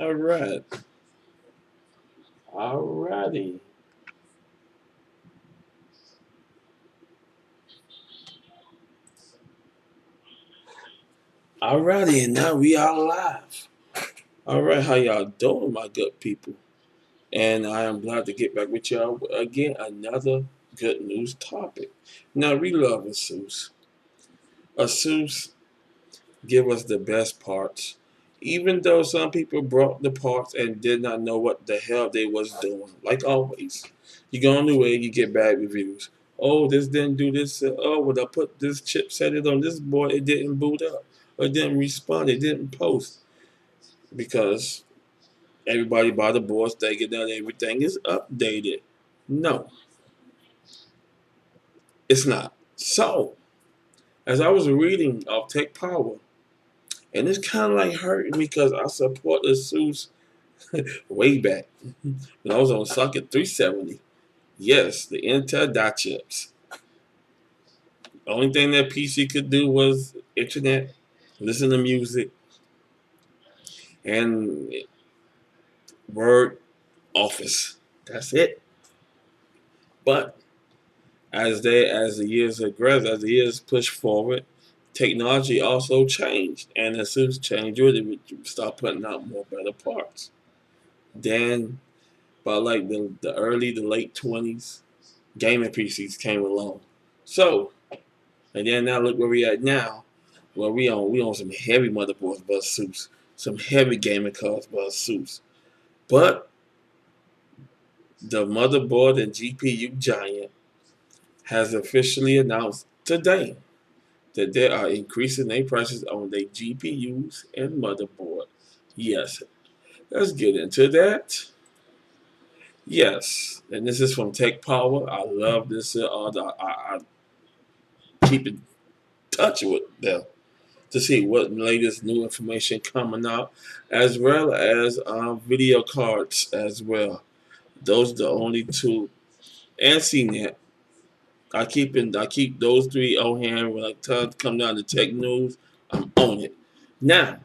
All right. Alrighty. Alrighty, and now we are live. All right, how y'all doing, my good people? And I am glad to get back with y'all again. Another good news topic. Now we love Asus. Asus give us the best parts, even though some people brought the parts and did not know what the hell they was doing. Like always, you go on the way, you get bad reviews. Oh, this didn't do this. Oh, when I put this chip set it on this board, it didn't boot up, or it didn't respond, it didn't post because everybody bought the boards thinking that everything is updated. No, it's not. So, as I was reading of Tech Power, and it's kind of like hurting me because I support Asus way back when I was on Socket 370. Yes, the Intel dot chips. The only thing that PC could do was internet, listen to music, and Word, Office. That's it. But as the years progressed, as the years pushed forward, technology also changed, and Asus changed with it. We start putting out more better parts. Then, by like the early to late 20s, gaming PCs came along. So, and then now look where we at now. Well, we on some heavy motherboards, but Asus, some heavy gaming cards, but Asus. But the motherboard and GPU giant has officially announced today that they are increasing their prices on their GPUs and motherboard. Yes, let's get into that. Yes, and this is from Tech Power. I love this. I keep in touch with them to see what latest new information coming out, as well as video cards as well. Those are the only two, and CNET. I keep those three on hand when I come down to tech news. I'm on it. Now,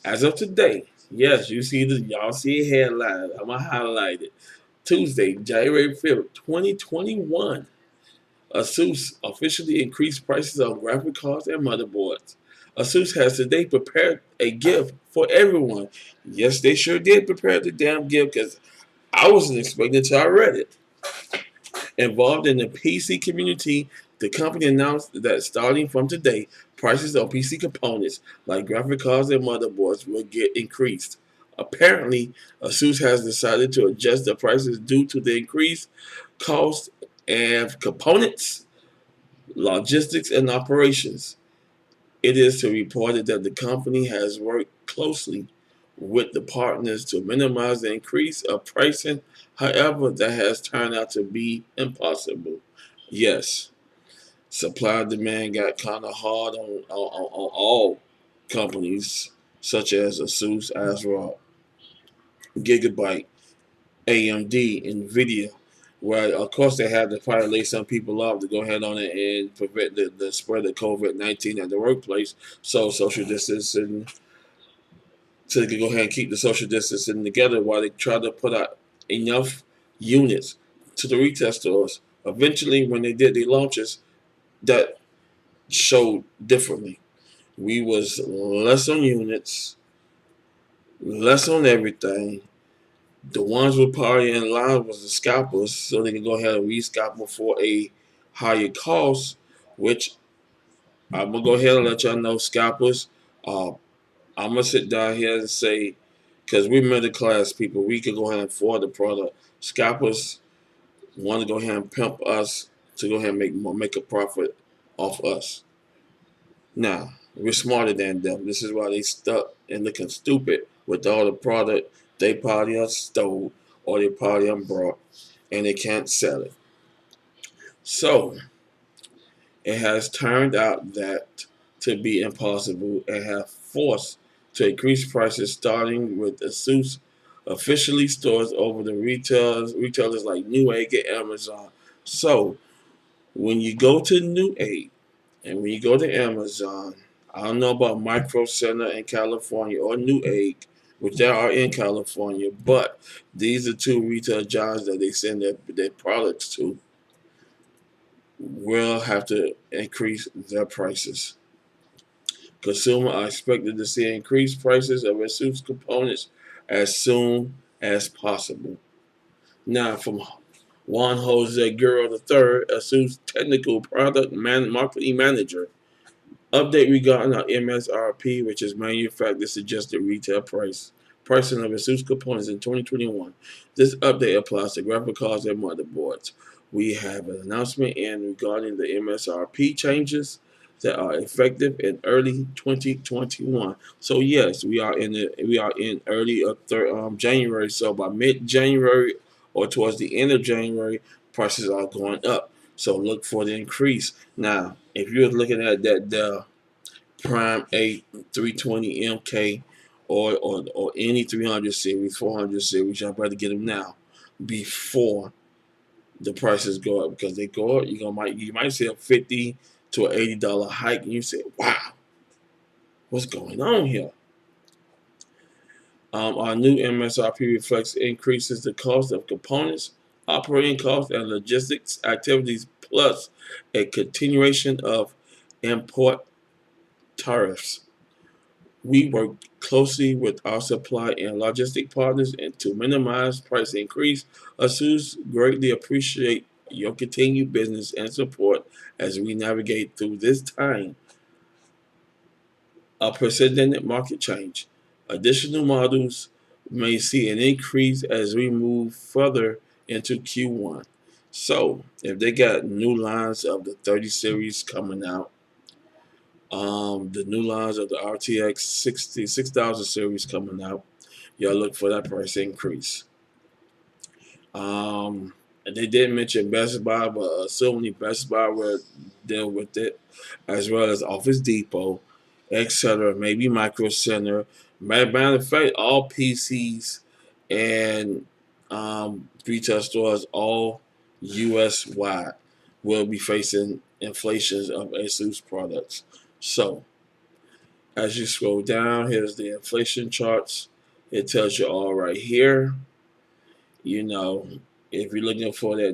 as of today, yes, y'all see a headline. I'm gonna highlight it. Tuesday, January 5th, 2021. Asus officially increased prices on graphic cards and motherboards. Asus has today prepared a gift for everyone. Yes, they sure did prepare the damn gift because I wasn't expecting it till I read it. Involved in the PC community, the company announced that starting from today, prices on PC components like graphic cards and motherboards will get increased. Apparently, Asus has decided to adjust the prices due to the increased cost of components, logistics, and operations. It is to reported that the company has worked closely with the partners to minimize the increase of pricing. However, that has turned out to be impossible. Yes, supply and demand got kind of hard on all companies such as Asus, Asrock, Gigabyte, AMD, Nvidia. Well, of course, they had to probably lay some people off to go ahead on it and prevent the spread of COVID-19 at the workplace. So social distancing, so they could go ahead and keep the social distancing together while they try to put out enough units to the retail stores. Eventually, when they did the launches, that showed differently. We was less on units, less on everything. The ones with party in line was the scalpers, so they can go ahead and rescalper for a higher cost, which I'm gonna go ahead and let y'all know scalpers. Uh, I'm gonna sit down here and say, because we're middle class people, we can go ahead and afford the product. Scalpers want to go ahead and pimp us to go ahead and make a profit off us. Now, we're smarter than them. This is why they stuck and looking stupid with all the product they probably have stole or they probably have brought and they can't sell it. So it has turned out that to be impossible and have forced to increase prices starting with Asus officially stores over the retailers like Newegg and Amazon. So when you go to Newegg and when you go to Amazon, I don't know about Micro Center in California or Newegg, which they are in California, but these are two retail giants that they send their products to, will have to increase their prices. Consumers are expected to see increased prices of Asus components as soon as possible. Now, from Juan Jose Guerrero III, Asus technical product marketing manager. Update regarding our MSRP, which is manufacturer suggested retail pricing of ASUS components in 2021. This update applies to graphic cards and motherboards. We have an announcement in regarding the MSRP changes that are effective in early 2021. So yes, we are in early January. So by mid January or towards the end of January, prices are going up. So look for the increase. Now, if you're looking at that the Prime 8 320 MK or any 300 series, 400 series, y'all better get them now before the prices go up, because they go up. You might see a $50 to $80 hike, and you say, "Wow, what's going on here?" Our new MSRP reflects increases the cost of components, operating costs, and logistics activities, plus a continuation of import tariffs. We work closely with our supply and logistic partners and to minimize price increase. ASUS greatly appreciate your continued business and support as we navigate through this time of precedented market change. Additional models may see an increase as we move further into Q1. So, if they got new lines of the 30 series coming out, the new lines of the RTX 6000 series coming out, y'all look for that price increase. And they did mention Best Buy, but assuming Best Buy will deal with it, as well as Office Depot, etc. Maybe Micro Center. Matter of fact, all PCs and retail stores, all U.S. wide, will be facing inflations of ASUS products. So, as you scroll down, here's the inflation charts. It tells you all right here. You know, if you're looking for the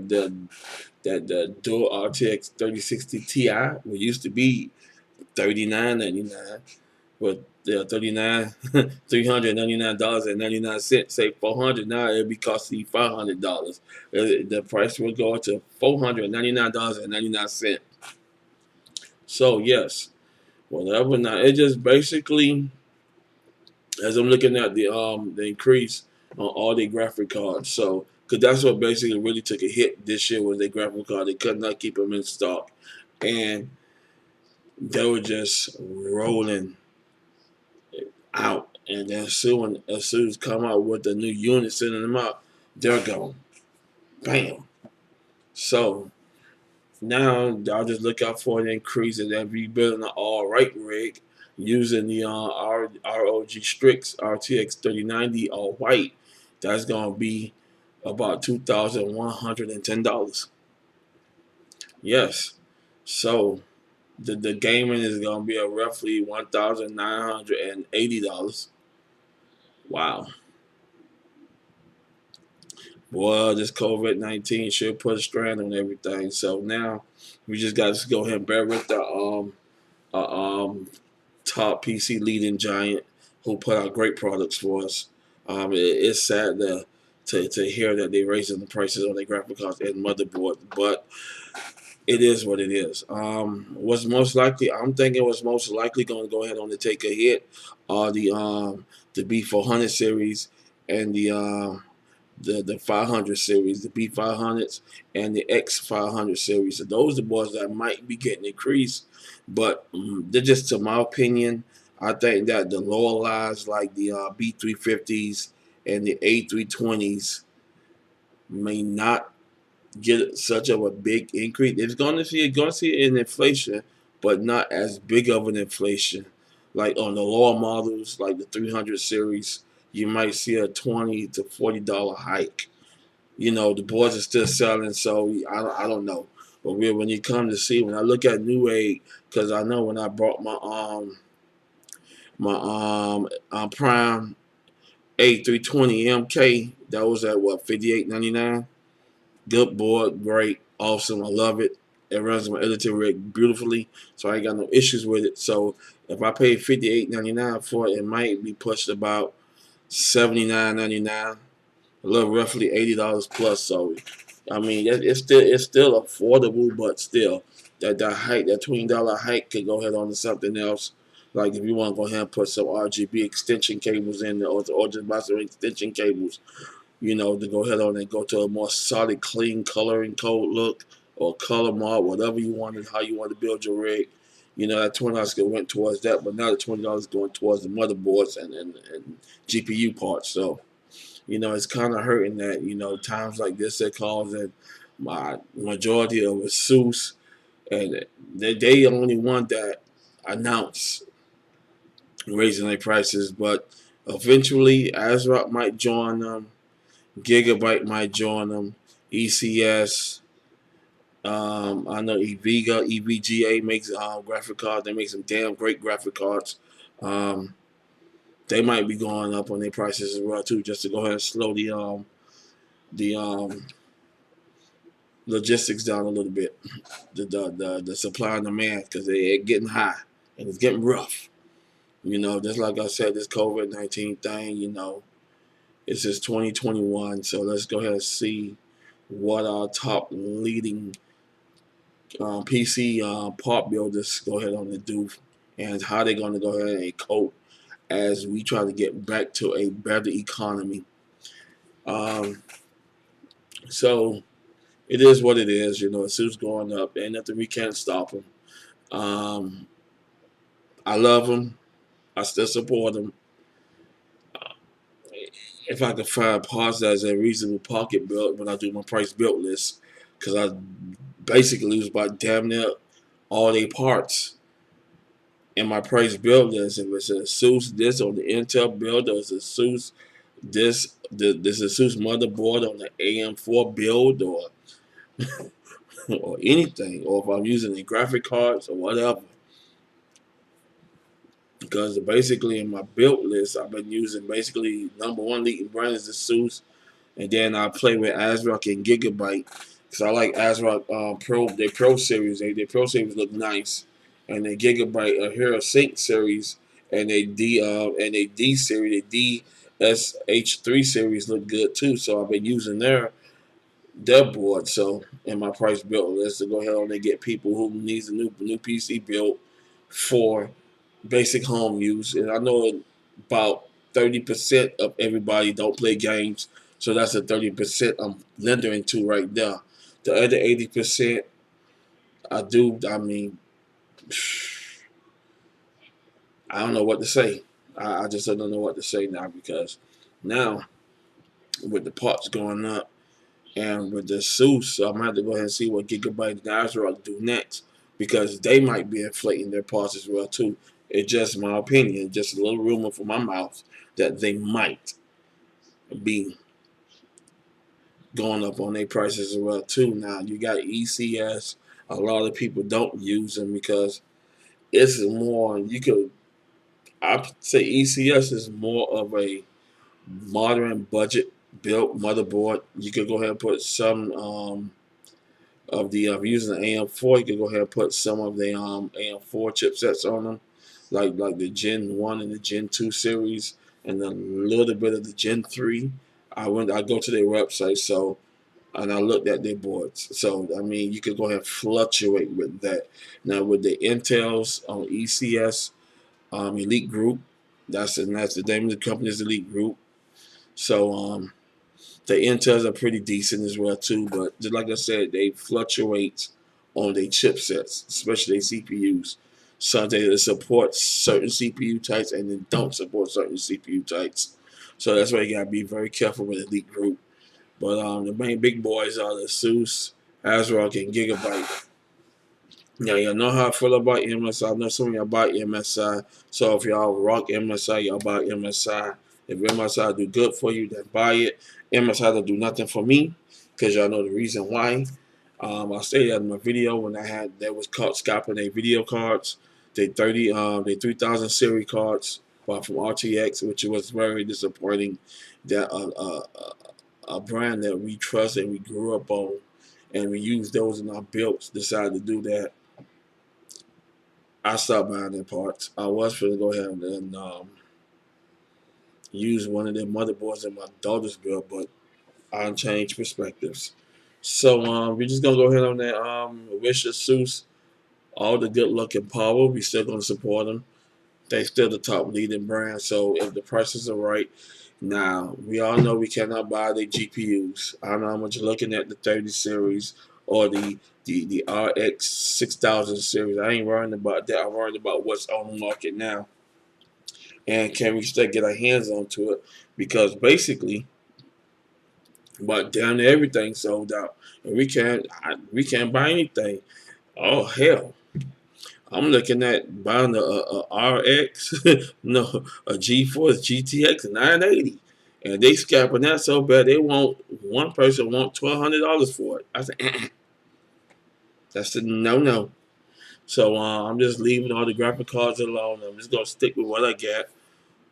dual RTX 3060 Ti, which used to be $39.99, but the $399.99, say $400. Now it'll be costing you $500. The price will go to $499.99. So yes, whatever. Now it just basically, as I'm looking at the increase on all the graphic cards. So, because that's what basically really took a hit this year, was their graphic card. They could not keep them in stock, and they were just rolling out. And then as soon as come out with the new unit, sending them out, they're gone. Bam. So now I'll just look out for an increase, and then rebuilding an all right rig using the ROG Strix RTX 3090 all white. That's gonna be about $2,110. Yes. So the gaming is gonna be a roughly $1,980. Wow. Boy, this COVID-19 should put a strand on everything. So now we just got to go ahead and bear with the top PC leading giant who put out great products for us. It's sad to hear that they're raising the prices on their graphic cards and motherboards, but it is what it is. What's most likely? I'm thinking what's most likely going to go ahead on to take a hit are the B400 series and the 500 series, the B500s and the X500 series. So those are the boards that might be getting increased, but they're just, to my opinion, I think that the lower lines like the B350s and the A320s may not get such of a big increase. It's going to see an inflation, but not as big of an inflation. Like on the lower models, like the 300 series, you might see a $20 to $40 hike. You know, the boards are still selling, so I don't know. But when you come to see, when I look at Newegg, because I know when I bought my Prime A320 MK. That was at what, $58.99. Good board, great, awesome. I love it. It runs my editing rig beautifully, so I ain't got no issues with it. So if I pay $58.99 for it, it might be pushed about $79.99, a little roughly $80 plus. So I mean, it's still affordable, but still that $20 hike could go ahead on to something else. Like if you want to go ahead and put some RGB extension cables in there, or just buy some extension cables, to go ahead on and go to a more solid, clean coloring code look or color mod, whatever you want and how you want to build your rig. That $20 went towards that, but now the $20 going towards the motherboards and GPU parts. So, it's kind of hurting that, times like this they're causing my majority of Asus, and they only one that announce raising their prices, but eventually Asrock might join them. Gigabyte might join them. ECS. I know EVGA makes graphic cards. They make some damn great graphic cards. Um, they might be going up on their prices as well too, just to go ahead and slow the logistics down a little bit. The supply and demand, because they're getting high and it's getting rough. Just like I said, this COVID-19 thing. It's just 2021, so let's go ahead and see what our top leading PC part builders go ahead on to do, and how they're going to go ahead and cope as we try to get back to a better economy. Um, so it is what it is. It's going up. Ain't nothing we can't stop them. Um, I love them. I still support them. If I could find parts that's a reasonable pocket build when I do my price build list, because I basically use about damn near all their parts in my price build list. If it's a Asus this on the Intel build, or it's a Asus this Asus motherboard on the AM4 build, or anything, or if I'm using the graphic cards or whatever. Because basically in my build list, I've been using basically number one leading brand is Asus. And then I play with Asrock and Gigabyte, because I like Asrock Pro. Their Pro series, their Pro series look nice, and the Gigabyte Hero Sync series and they D series, the DSH3 series look good too. So I've been using their board. So in my price build list to go ahead and get people who needs a new PC built for basic home use. And I know about 30% of everybody don't play games, so that's the 30% I'm lending to right now. The other 80%, I do. I mean, I don't know what to say. I just don't know what to say now, because now with the parts going up and with the Asus, so I'm gonna have to go ahead and see what Gigabyte and Asrock do next, because they might be inflating their parts as well too. It's just my opinion, just a little rumor from my mouth that they might be going up on their prices as well too. Now you got ECS. A lot of people don't use them because it's more. I'd say ECS is more of a modern budget built motherboard. You could go ahead and put some of the using the AM4. You could go ahead and put some of the AM4 chipsets on them, like the Gen 1 and the Gen 2 series, and a little bit of the Gen 3. I go to their website, and I looked at their boards. So I mean, you could go ahead and fluctuate with that. Now with the Intels on ECS Elite Group, that's the name of the company is Elite Group. So the Intels are pretty decent as well too, but just like I said, they fluctuate on their chipsets, especially their CPUs. So they support certain CPU types and they don't support certain CPU types. So that's why you gotta be very careful with Elite Group. But the main big boys are the Asus, Asrock, and Gigabyte. Now, y'all know how I feel about MSI. I know some of y'all buy MSI. So if y'all rock MSI, y'all buy MSI. If MSI do good for you, then buy it. MSI don't do nothing for me, because y'all know the reason why. I stated in my video when they was caught scalping their video cards, they 30, they 3000 series cards. bought from RTX, which was very disappointing that a brand that we trust and we grew up on and we use those in our builds decided to do that. I stopped buying their parts. I was going to go ahead and use one of their motherboards in my daughter's build, but I changed perspectives. So we're just gonna go ahead on that. Wish Asus all the good luck and power. We still gonna support them. They still the top leading brand. So if the prices are right, now we all know we cannot buy the GPUs. I don't know how much you're looking at the 30 series or the RX 6000 series. I ain't worrying about that. I'm worrying about what's on the market now, and can we still get our hands onto it? Because basically, but damn near everything sold out, and we can't buy anything. Oh hell, I'm looking at buying a RX, no, a GeForce GTX 980, and they scalping that so bad they want one person want $1,200 for it. I said, that's a no. So I'm just leaving all the graphic cards alone. I'm just gonna stick with what I got.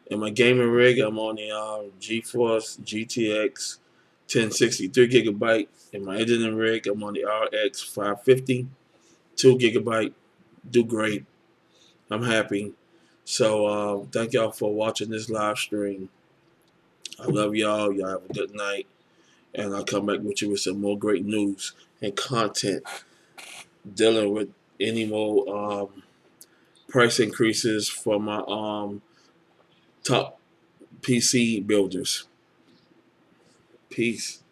In my gaming rig, I'm on the GeForce GTX 1063 gigabyte. In my editing rig, I'm on the RX 550 2 gigabyte. Do great. I'm happy. So thank y'all for watching this live stream. I love y'all. Y'all have a good night. And I'll come back with you with some more great news and content dealing with any more price increases for my top PC builders. Peace.